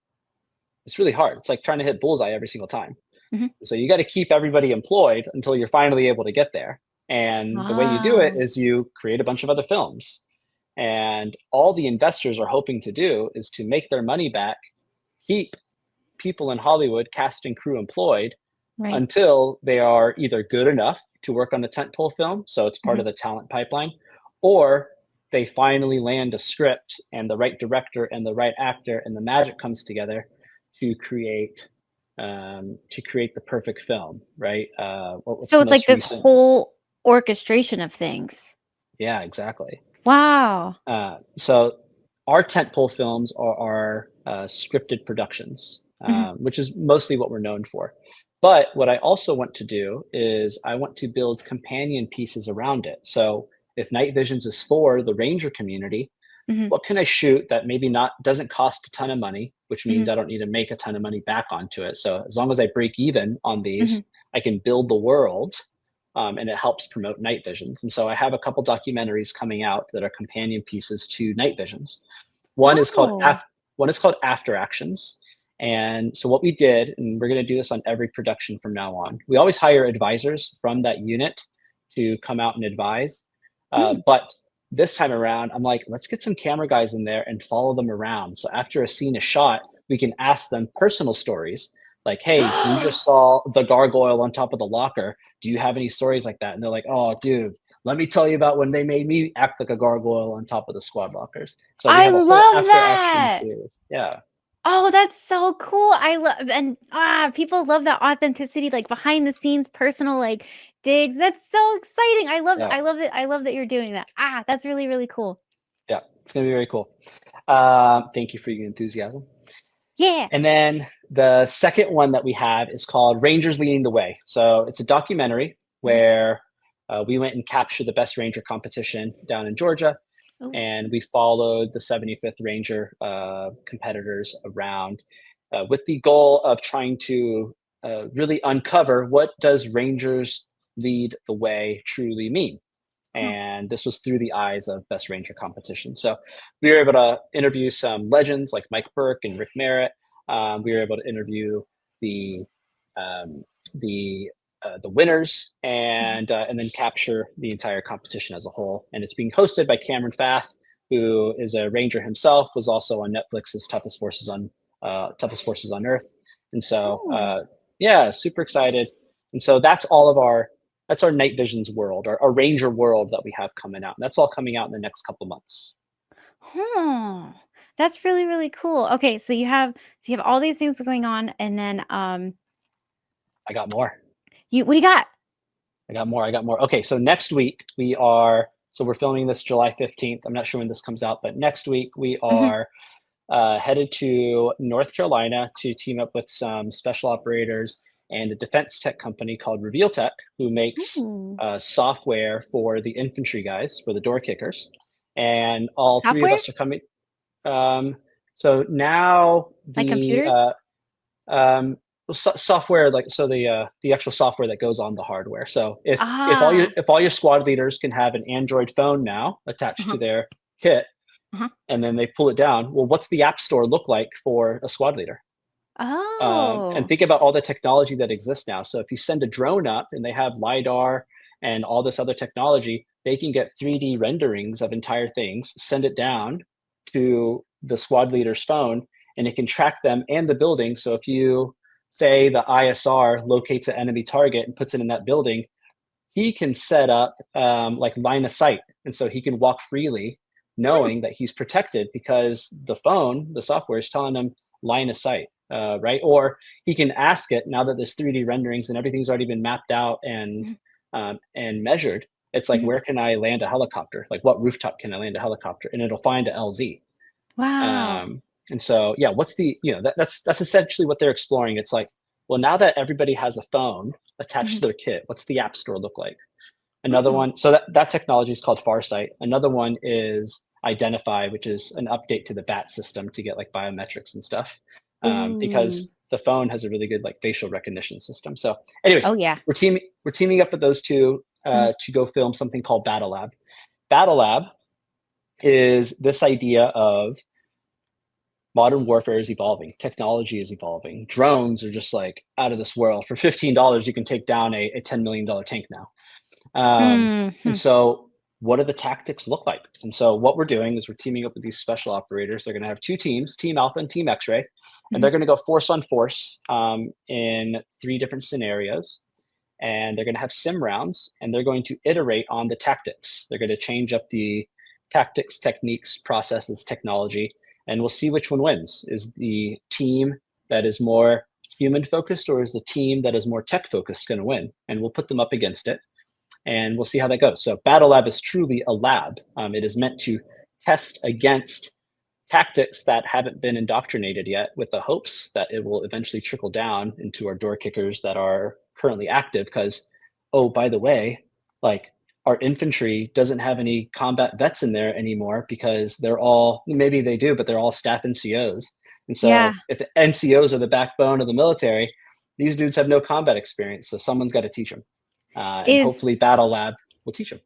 it's really hard. It's like trying to hit bullseye every single time. mhm. So you got to keep everybody employed until you're finally able to get there. And the way you do it Ah. is you create a bunch of other films. And all the investors are hoping to do is to make their money back, keep people in Hollywood, cast and crew employed Right. until they are either good enough to work on a tentpole film, so it's part Mhm. of the talent pipeline, or they finally land a script and the right director and the right actor and the magic comes together to create the perfect film, right? What's So the it's like most this recent? whole orchestration of things. Yeah, exactly. Wow. So our tentpole films are scripted productions, Mhm, which is mostly what we're known for. But what I also want to do is I want to build companion pieces around it. So if night visions is for the ranger community, Mhm, what can I shoot that maybe not doesn't cost a ton of money, which means mhm, I don't need to make a ton of money back onto it. So as long as I break even on mhm. these, I can build the world, and it helps promote night visions. And so I have a couple documentaries coming out that are companion pieces to night visions. One is called Oh. After Actions. And so what we did, and we're going to do this on every production from now on, we always hire advisors from that unit to come out and advise. Mm. But this time around, I'm like, let's get some camera guys in there and follow them around. So after a scene is shot, we can ask them personal stories like, hey, you just saw the gargoyle on top of the locker. Do you have any stories like that? And they're like, oh, dude, let me tell you about when they made me act like a gargoyle on top of the squad lockers. So we I have a whole love after action that! series. Yeah. Oh, that's so cool. I love and, people love that authenticity, like, behind the scenes, personal, like, digs. That's so exciting. Yeah. I love that you're doing that. That's really, really cool. Yeah. It's going to be very cool. Thank you for your enthusiasm. Yeah. And then the second one that we have is called Rangers Leading the Way. So it's a documentary Mhm. where we went and captured the best ranger competition down in Georgia. Ooh. And we followed the 75th Ranger competitors around with the goal of trying to really uncover what does Rangers lead the way truly mean. Huh. And this was through the eyes of Best Ranger competition. So we were able to interview some legends like Mike Burke and Rick Merritt. We were able to interview the um, the the winners Mhm. and then capture the entire competition as a whole. And it's being hosted by Cameron Fath, who is a ranger himself, was also on Netflix's Toughest Forces on Earth. And so Oh. yeah, super excited. And so that's our night visions world, our ranger world that we have coming out. And that's all coming out in the next couple months. Huh. That's really, really cool. Okay, so you have all these things going on, and then, I got more. you what do you got? I got more. Okay, so next week we're filming this July 15th. I'm not sure when this comes out, but next week we Mhm. are headed to North Carolina to team up with some special operators and a defense tech company called Reveal Tech, who makes Ooh. software for the infantry guys, for the door kickers. And all three of Software? us are coming. Um, so now Like computers? um, software, like so the actual software that goes on the hardware. So Ah. if all your squad leaders can have an Android phone now attached to Uh-huh, their kit, uh-huh. and then they pull it down, well, what's the app store look like for a squad leader? And Oh. think about all the technology that exists now. So if you send a drone up and they have lidar and all this other technology, they can get 3D renderings of entire things, send it down to the squad leader's phone, and it can track them and the building. So if you say the ISR locates an enemy target and puts it in that building, he can set up like line of sight, and so he can walk freely, Hmm, knowing that he's protected because the software is telling him line of sight, right? Or he can ask it now that there's 3D renderings and everything's already been mapped out mhm, and measured. It's like, mhm. where can I land a helicopter? Like, what rooftop can I land a helicopter? And it'll find a LZ. Wow. Um, and so, yeah, what's the that's essentially what they're exploring. It's like, well, now that everybody has a phone attached Mhm. to their kit, what's the app store look like? Another Hmm. one, so that technology is called Farsight. Another one is Identify, which is an update to the BAT system to get like biometrics and stuff, Ooh. because the phone has a really good like facial recognition system. So, anyways, Oh, yeah. we're teaming up with those two Mhm, to go film something called Battle Lab. Battle Lab is this idea of modern warfare is evolving, technology is evolving, drones are just like out of this world. For $15, you can take down a $10 million tank now. And mhm, so, what do the tactics look like? And so, what we're doing is we're teaming up with these special operators. They're going to have two teams, Team Alpha and Team X Ray, and mhm. they're going to go force on force in three different scenarios. And they're going to have sim rounds, and they're going to iterate on the tactics. They're going to change up the tactics, techniques, processes, technology, and we'll see which one wins. Is the team that is more human focused, or is the team that is more tech focused going to win? And we'll put them up against it and we'll see how that goes. So Battle Lab is truly a lab. It is meant to test against tactics that haven't been indoctrinated yet, with the hopes that it will eventually trickle down into our door kickers that are currently active. Because, oh, by the way, like our infantry doesn't have any combat vets in there anymore because they're all, maybe they do, but they're all staff NCOs. And Yeah. so if the NCOs are the backbone of the military, these dudes have no combat experience. So someone's got to teach them. And Is hopefully Battle Lab will teach them.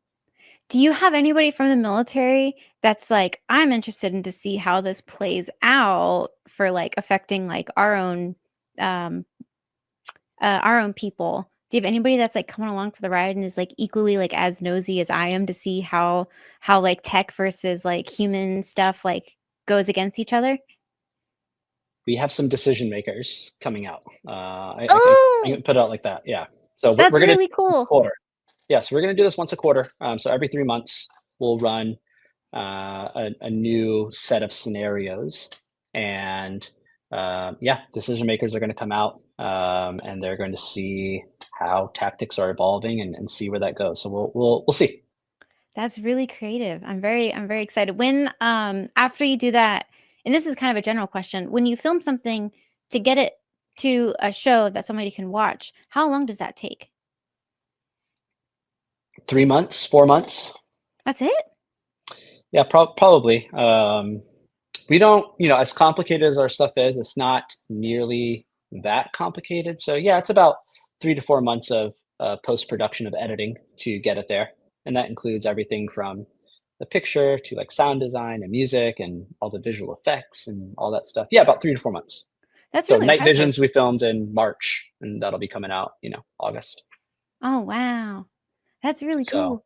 Do you have anybody from the military that's like, I'm interested in to see how this plays out for like affecting like um our own people? Do you have anybody that's like coming along for the ride and is like equally like as nosy as I am to see how like tech versus like human stuff like goes against each other? We have some decision makers coming out. I Oh, can put it out like that. Yeah. So that's we're going to really cool. quarter. Yeah. So we're going to do this once a quarter. So every 3 months, we'll run a new set of scenarios. And yeah, decision makers are going to come out and they're going to see how tactics are evolving and see where that goes. So we'll see. That's really creative. I'm very excited. When after you do that, and this is kind of a general question, when you film something to get it to a show that somebody can watch, how long does that take? 3 months, 4 months. That's it? Yeah, probably. We don't, as complicated as our stuff is, it's not nearly that complicated. So yeah, it's about 3 to 4 months of post production of editing to get it there, and that includes everything from the picture to like sound design and music and all the visual effects and all that stuff. Yeah, about 3 to 4 months. That's So really Night impressive. Visions we filmed in March, and that'll be coming out, August. Oh, wow. That's really So cool.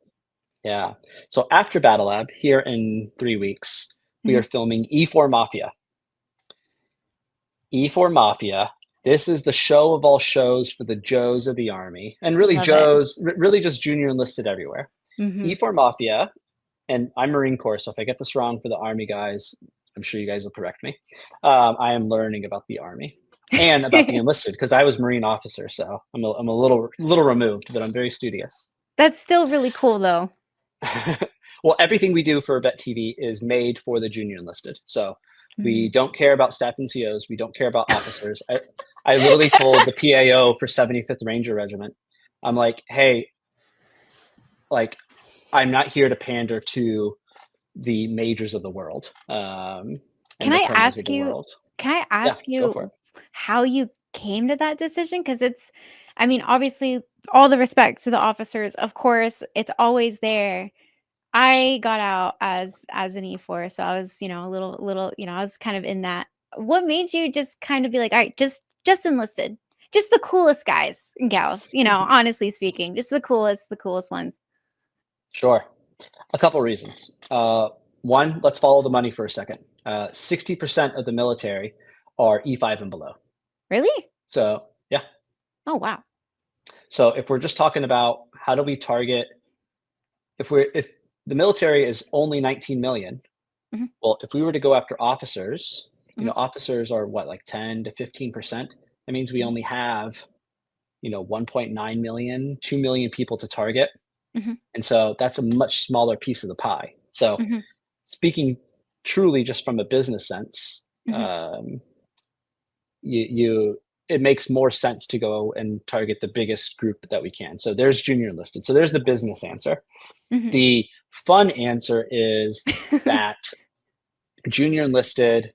yeah. So after Battle Lab, here in 3 weeks, we Mhm. are filming E4 Mafia. E4 Mafia. This is the show of all shows for the Joes of the Army, and really Love it. Joes, really just junior enlisted everywhere. Mhm. E4 Mafia, and I'm Marine Corps, so if I get this wrong for the Army guys, I'm sure you guys will correct me. I am learning about the Army and about the enlisted because I was Marine officer, so I'm a little removed, but I'm very studious. That's still really cool though. Well, everything we do for Vet TV is made for the junior enlisted. So we Mhm. don't care about staff NCOs. We don't care about officers. I literally told the PAO for 75th Ranger Regiment, I'm like, hey, like, I'm not here to pander to the majors of the world Can and the I colonels of ask the you world. can I Yeah, ask go for you it. how you came to that decision? Because I mean, obviously, all the respect to the officers, of course, it's always there. I got out as an E4, so I was, a little, I was kind of in that. What made you just kind of be like, all right, just enlisted, just the coolest guys and gals, honestly speaking, just the coolest ones. Sure. A couple reasons. One, let's follow the money for a second. 60% of the military are E5 and below. Really? So, yeah. Oh wow. So if we're just talking about how do we target, if the military is only 19 million, Hmm. well, if we were to go after officers, Hmm. officers are what, like 10 to 15%. That means we only have, 1.9 million, 2 million people to target. Hmm. And so that's a much smaller piece of the pie. So Hmm. speaking truly just from a business sense, Hmm. you it makes more sense to go and target the biggest group that we can. So there's junior enlisted. So there's the business answer. Hmm. The fun answer is that junior enlisted,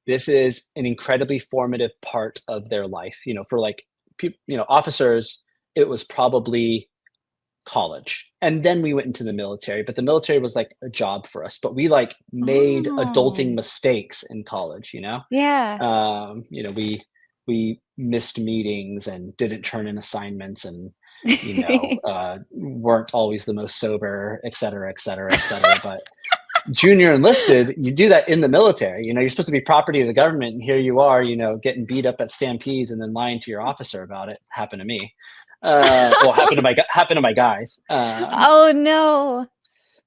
this is an incredibly formative part of their life. For like officers, it was probably college. And then we went into the military, but the military was like a job for us. But we like made adulting Oh, mistakes in college. yeah. We missed meetings and didn't turn in assignments and weren't always the most sober, et cetera, et cetera, et cetera. But junior enlisted, you do that in the military. You're supposed to be property of the government, and here you are, getting beat up at stampedes and then lying to your officer about it. Happened to me. Well, happened to my guys. Oh no.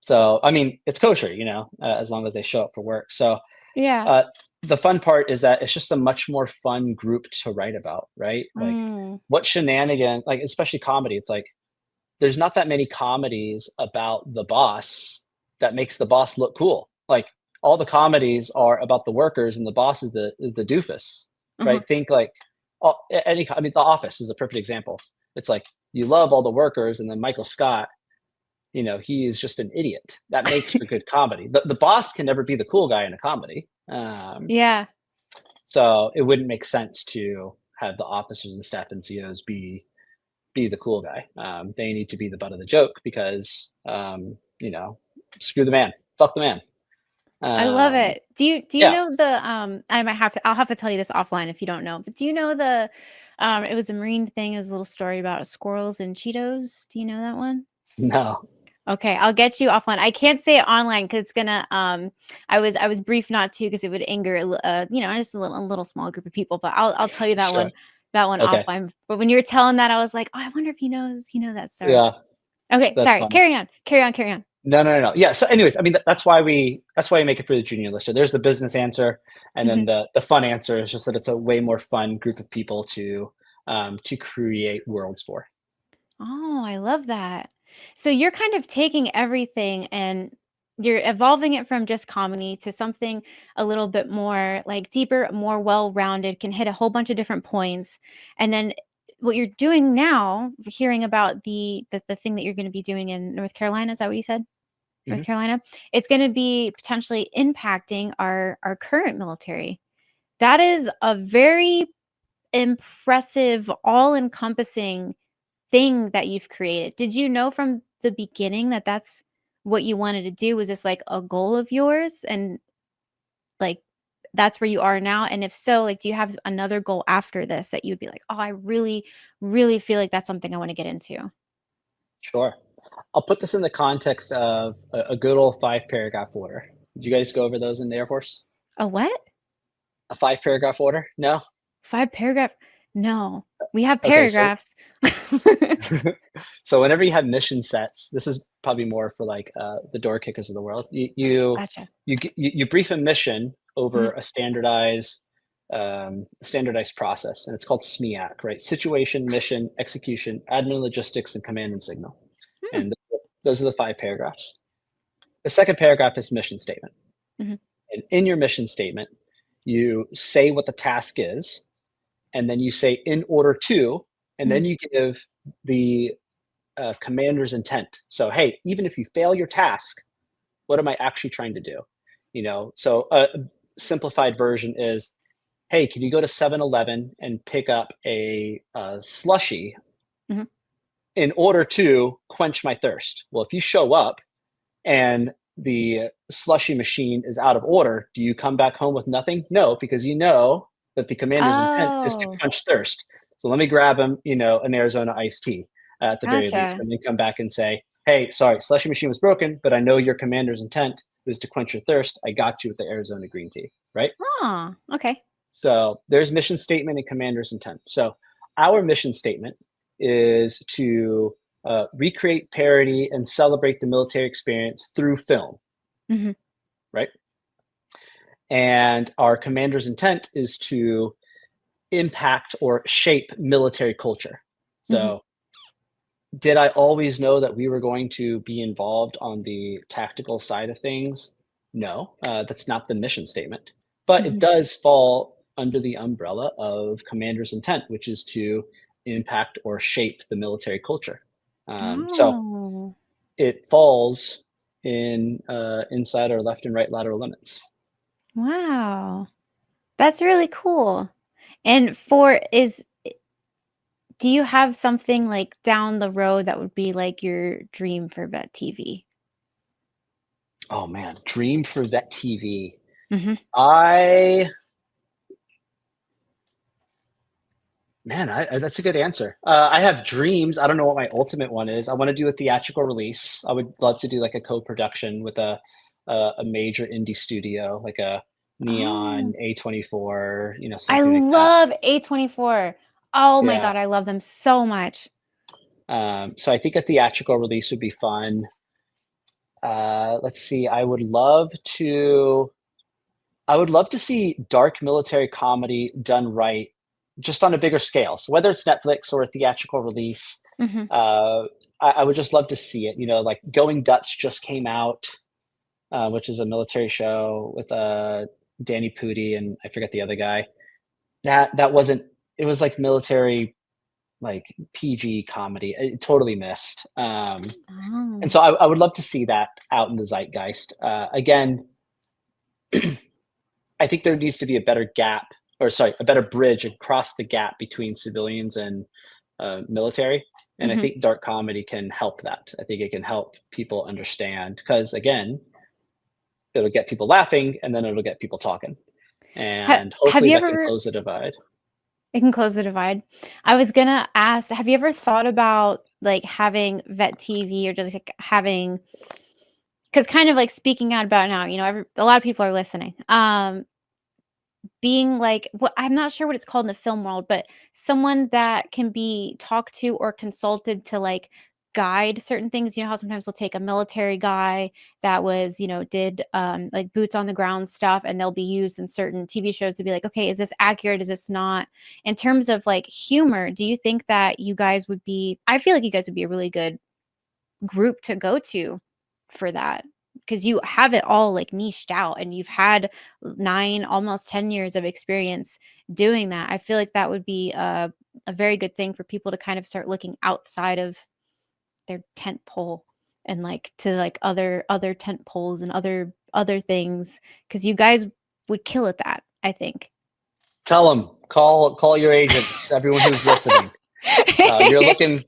So I mean, it's kosher, as long as they show up for work. So Yeah. uh, the fun part is that it's just a much more fun group to write about, right? Like Mm. what shenanigan, like especially comedy. It's like there's not that many comedies about the boss that makes the boss look cool. Like all the comedies are about the workers and the boss is the doofus, Uh-huh. right? Think like I mean, The Office is a perfect example. It's like you love all the workers, and then Michael Scott, he is just an idiot. That makes for good comedy. The boss can never be the cool guy in a comedy, Yeah. so it wouldn't make sense to have the officers and staff NCOs be the cool guy. They need to be the butt of the joke because screw the man, fuck the man. I love Um, it. Do you yeah, know the I'll have to tell you this offline if you don't know, but do you know the it was a Marine thing, it was a little story about squirrels and Cheetos. Do you know that one? no, Okay, I'll get you offline. I can't say it online because it's gonna I was briefed not to because it would anger just a little small group of people, but I'll tell you sure, that one okay, offline. But when you were telling that, I was like, "Oh, I wonder if he knows that story." yeah, Okay, that's sorry. fun. Carry on. Carry on. Carry on. No, no, no, no. Yeah. So, anyways, I mean, that's why we make it for the junior lister. There's the business answer, and then Mhm. the fun answer is just that it's a way more fun group of people to create worlds for. Oh, I love that. So you're kind of taking everything and you're evolving it from just comedy to something a little bit more like deeper, more well-rounded, can hit a whole bunch of different points. And then what you're doing now, hearing about the thing that you're going to be doing in North Carolina, is that what you said? North Mhm. Carolina? It's going to be potentially impacting our current military. That is a very impressive, all-encompassing thing that you've created. Did you know from the beginning that that's what you wanted to do? Was this like a goal of yours and like that's where you are now? And if so, like do you have another goal after this that you'd be like, "Oh, I really really feel like that's something I want to get into." Sure. I'll put this in the context of a good old 5 paragraph order. Did you guys go over those in the Air Force? A what? A 5 paragraph order? No. 5 paragraph? No. We have Okay. So paragraphs. so whenever you have mission sets, this is probably more for like the door kickers of the world. Gotcha. You brief a mission over Mhm. a standardized process, and it's called SMEAC, right? Situation, mission, execution, admin, logistics, and command and signal. Hmm. And those are the 5 paragraphs. The second paragraph is mission statement, Mhm. and in your mission statement, you say what the task is, and then you say in order to, and Mhm. then you give the commander's intent. So, hey, even if you fail your task, what am I actually trying to do? So a simplified version is, hey, can you go to 7-Eleven and pick up a slushy Mhm. in order to quench my thirst? Well, if you show up and the slushy machine is out of order, do you come back home with nothing? No, because you know that the commander's intent is to Oh, quench thirst. So let me grab him, an Arizona iced tea at the very least, gotcha. and then come back and say, hey, sorry, slushy machine was broken, but I know your commander's intent was to quench your thirst. I got you with the Arizona green tea, right? Oh, okay. So there's mission statement and commander's intent. So our mission statement is to recreate, parody, and celebrate the military experience through film, Mhm. right? And our commander's intent is to impact or shape military culture. Mhm. So, did I always know that we were going to be involved on the tactical side of things? No, that's not the mission statement. But it Mhm. does fall under the umbrella of commander's intent, which is to impact or shape the military culture. So Oh. it falls inside our left and right lateral limits. Wow. That's really cool. And for is do you have something, like, down the road that would be, like, your dream for vet TV? Oh man, dream for vet TV. Mhm. I that's a good answer. I have dreams. I don't know what my ultimate one is. I want to do a theatrical release. I would love to do like a co-production with a major indie studio, like a Neon Oh. A24, I something like that. love A24. Oh my Yeah. god, I love them so much. So I think a theatrical release would be fun. Let's see. I would love to see dark military comedy done right, just on a bigger scale. So whether it's Netflix or a theatrical release, Mhm. uh, I would just love to see it. Like Going Dutch just came out. which is a military show with Danny Pudi and I forget the other guy. That wasn't. It was like military, like PG comedy. It totally missed. And Oh. so I would love to see that out in the zeitgeist. Again, I think there needs to be a better gap, or sorry, a better bridge across the gap between civilians and military. And I Mhm. think dark comedy can help that. I think it can help people understand because, again, it'll get people laughing and then it'll get people talking. And Have hopefully you that can ever close the divide. it can close the divide. I was gonna ask, have you ever thought about, like, having vet TV or just, like, having, because kind of, like, speaking out about now, a lot of people are listening. Being like, what I'm not sure what it's called in the film world, but someone that can be talked to or consulted to, like, guide certain things. You know how sometimes they'll take a military guy that was, did, like, boots on the ground stuff, and they'll be used in certain TV shows to be like, "Okay, is this accurate? Is this not?" In terms of, like, humor, do you think that you guys would be I feel like you guys would be a really good group to go to for that, because you have it all, like, niched out, and you've had 9, almost 10 years of experience doing that. I feel like that would be a very good thing for people to kind of start looking outside of their tent pole, and, like, to, like, other tent poles and other things, because you guys would kill at that, I think. Tell them, call your agents, everyone who's listening. You're looking.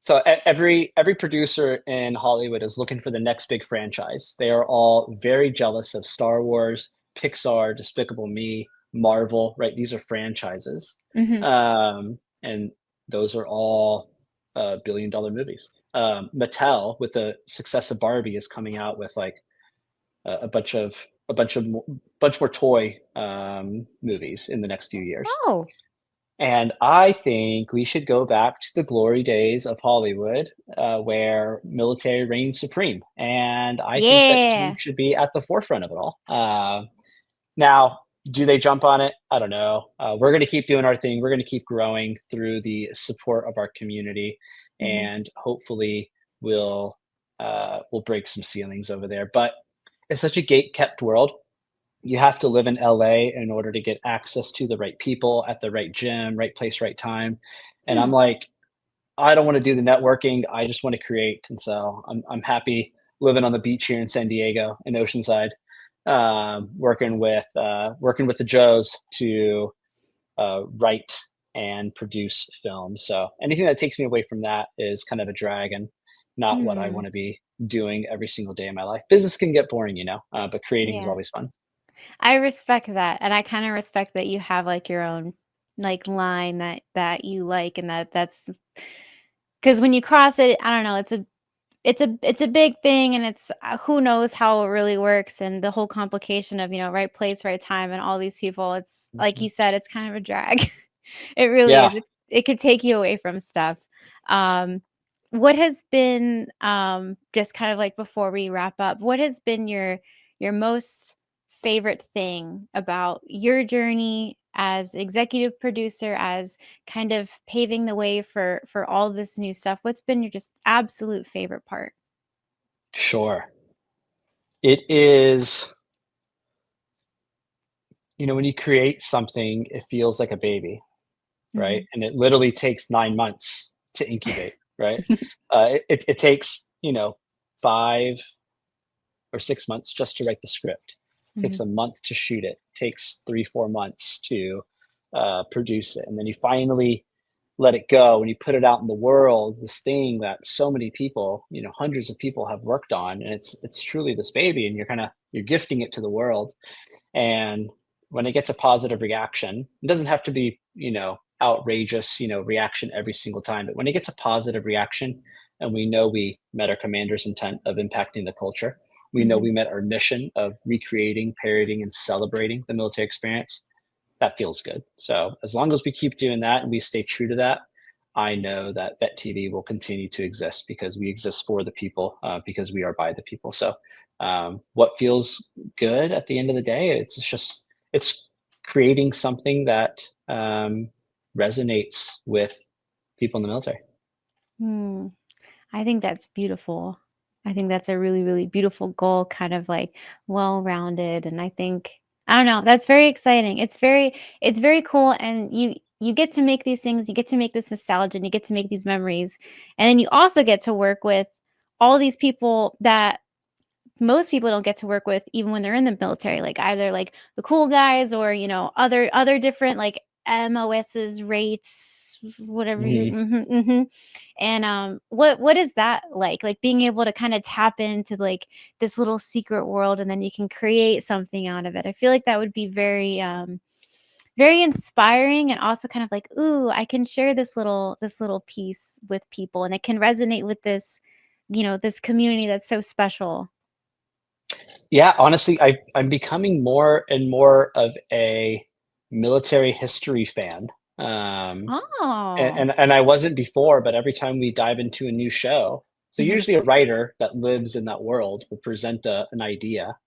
So every producer in Hollywood is looking for the next big franchise. They are all very jealous of Star Wars, Pixar, Despicable Me, Marvel. Right? These are franchises, Mhm. and those are all billion-dollar movies. Mattel, with the success of Barbie, is coming out with like a bunch of bunch more toy movies in the next few years. Oh, And I think we should go back to the glory days of Hollywood, where military reigned supreme. And I think that TV yeah. should be at the forefront of it all. Now, do they jump on it? I don't know. We're going to keep doing our thing. We're going to keep growing through the support of our community, Mhm. and hopefully, we'll we'll break some ceilings over there. But it's such a gate kept world. You have to live in LA in order to get access to the right people at the right gym, right place, right time. And I'm Hmm. like, I don't want to do the networking. I just want to create. And so I'm happy living on the beach here in San Diego in Oceanside, working with the Joes to write and produce films. So anything that takes me away from that is kind of a drag and not what I Hmm. want to be doing every single day of my life. Business can get boring, but creating is Yeah. always fun. I respect that, and I kinda respect that you have, like, your own, like, line that you like, and that's because when you cross it, I don't know, it's a big thing, and it's, who knows how it really works, and the whole complication of, right place, right time, and all these people, it's like Mhm. you said, it's kind of a drag. It really Yeah, is. It could take you away from stuff. Um, what has been, just kind of like before we wrap up, what has been your most favorite thing about your journey as executive producer, as kind of paving the way for all this new stuff? What's been your just absolute favorite part? sure. It is, when you create something, it feels like a baby, right? Mhm. And it literally takes 9 months to incubate, right? It takes, 5 or 6 months just to write the script. It takes Mhm. a month to shoot it. It takes 3, 4 months to produce it. And then you finally let it go and you put it out in the world, this thing that so many people, hundreds of people have worked on. And it's truly this baby, and you're gifting it to the world. And when it gets a positive reaction, it doesn't have to be, outrageous, reaction every single time. But when it gets a positive reaction and we know we met our commander's intent of impacting the culture, we know Mhm. we met our mission of recreating, parodying, and celebrating the military experience, that feels good. So as long as we keep doing that and we stay true to that, I know that Vet TV will continue to exist because we exist for the people, because we are by the people. So what feels good at the end of the day? It's creating something that resonates with people in the military. Hmm. I think that's beautiful. I think that's a really, really beautiful goal, kind of like well-rounded. And I think, I don't know, that's very exciting. It's very cool. And you get to make these things, you get to make this nostalgia, and you get to make these memories. And then you also get to work with all these people that most people don't get to work with even when they're in the military, like either like the cool guys or, other different like MOS's rates, whatever you Mhm. and what is that like? Like being able to kind of tap into like this little secret world and then you can create something out of it. I feel like that would be very inspiring and also kind of like, ooh, I can share this little piece with people and it can resonate with this community that's so special. Yeah, honestly, I'm becoming more and more of a military history fan. Um, and, Oh. and and I wasn't before, but every time we dive into a new show, so Mhm. usually a writer that lives in that world will present an idea,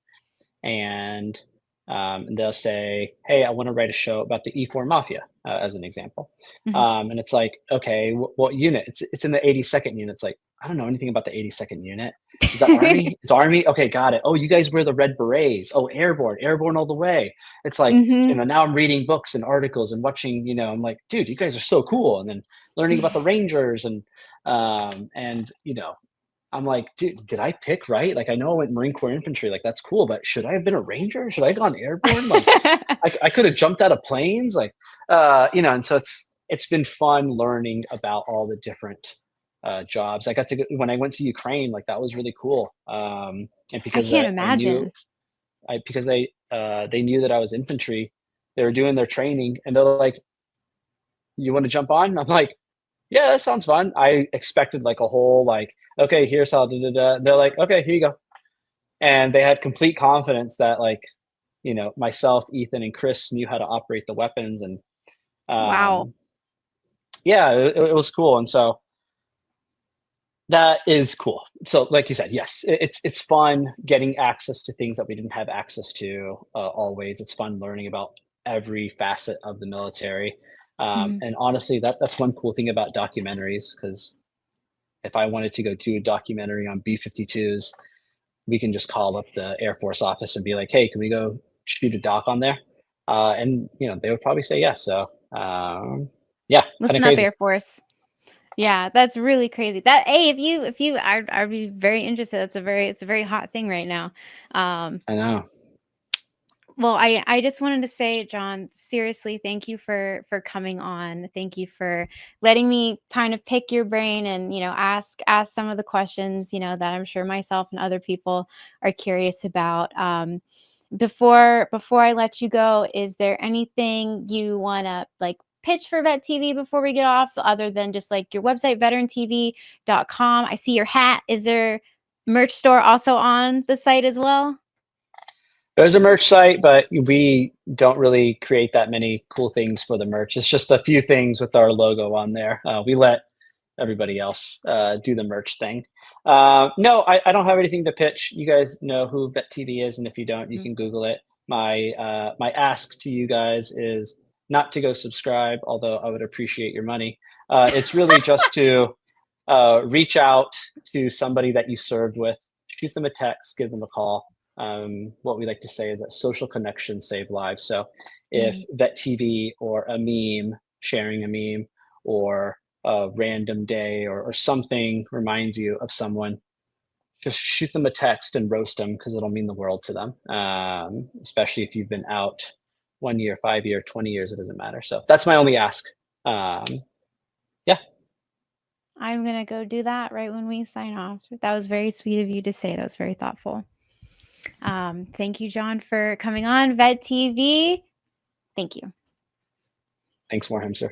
and and they'll say, "Hey, I want to write a show about the E4 Mafia," as an example. Mhm. And it's like, okay, what unit? It's in the 82nd unit. It's like, I don't know anything about the 82nd unit. Is that Army? It's Army. Okay, got it. Oh, you guys wear the red berets. Oh, airborne, airborne all the way. It's like, Mhm. now I'm reading books and articles and watching. I'm like, dude, you guys are so cool. And then learning about the Rangers and I'm like, dude, did I pick right? Like, I know I went Marine Corps infantry, like that's cool, but should I have been a ranger? Should I have gone airborne? Like, I could have jumped out of planes, like, and so it's been fun learning about all the different jobs. I got to go, when I went to Ukraine, like that was really cool. And I because can't I knew imagine. I because they knew that I was infantry, they were doing their training, and they're like, "You want to jump on?" And I'm like, yeah, that sounds fun. I expected like a whole like, okay, here's how da da da. They're like, okay, here you go. And they had complete confidence that like, myself, Ethan, and Chris knew how to operate the weapons, and Wow. um, yeah, it was cool. And so that is cool. So, like you said, yes, it's fun getting access to things that we didn't have access to always. It's fun learning about every facet of the military. Mhm. And honestly, that's one cool thing about documentaries because if I wanted to go do a documentary on B-52s, we can just call up the Air Force office and be like, "Hey, can we go shoot a doc on there?" And they would probably say yes. So yeah, kind of Listen up, crazy. Air Force. Yeah, that's really crazy. That hey, if you I'd be very interested. It's a very hot thing right now. Um, I know. well, I just wanted to say, John, seriously, thank you for coming on. Thank you for letting me kind of pick your brain and, ask some of the questions, that I'm sure myself and other people are curious about. Before I let you go, is there anything you want to like pitch for Vet TV before we get off, other than just like your website, veterantv.com? I see your hat. Is there merch store also on the site as well? There's a merch site, but we don't really create that many cool things for the merch. It's just a few things with our logo on there. We let everybody else do the merch thing. No, I don't have anything to pitch. You guys know who Vet TV is, and if you don't, you Mm. can Google it. My ask to you guys is not to go subscribe, although I would appreciate your money. It's really just to reach out to somebody that you served with, shoot them a text, give them a call. What we like to say is that social connections save lives. So if Mhm. Vet TV or a meme, sharing a meme, or a random day or something reminds you of someone, just shoot them a text and roast them because it'll mean the world to them. Especially if you've been out 1 year, 5 year, 20 years, it doesn't matter. So that's my only ask. Um, yeah, I'm gonna go do that right when we sign off. That was very sweet of you to say. That was very thoughtful. Thank you, John, for coming on Vet TV. Thank you. thanks, Warhamster.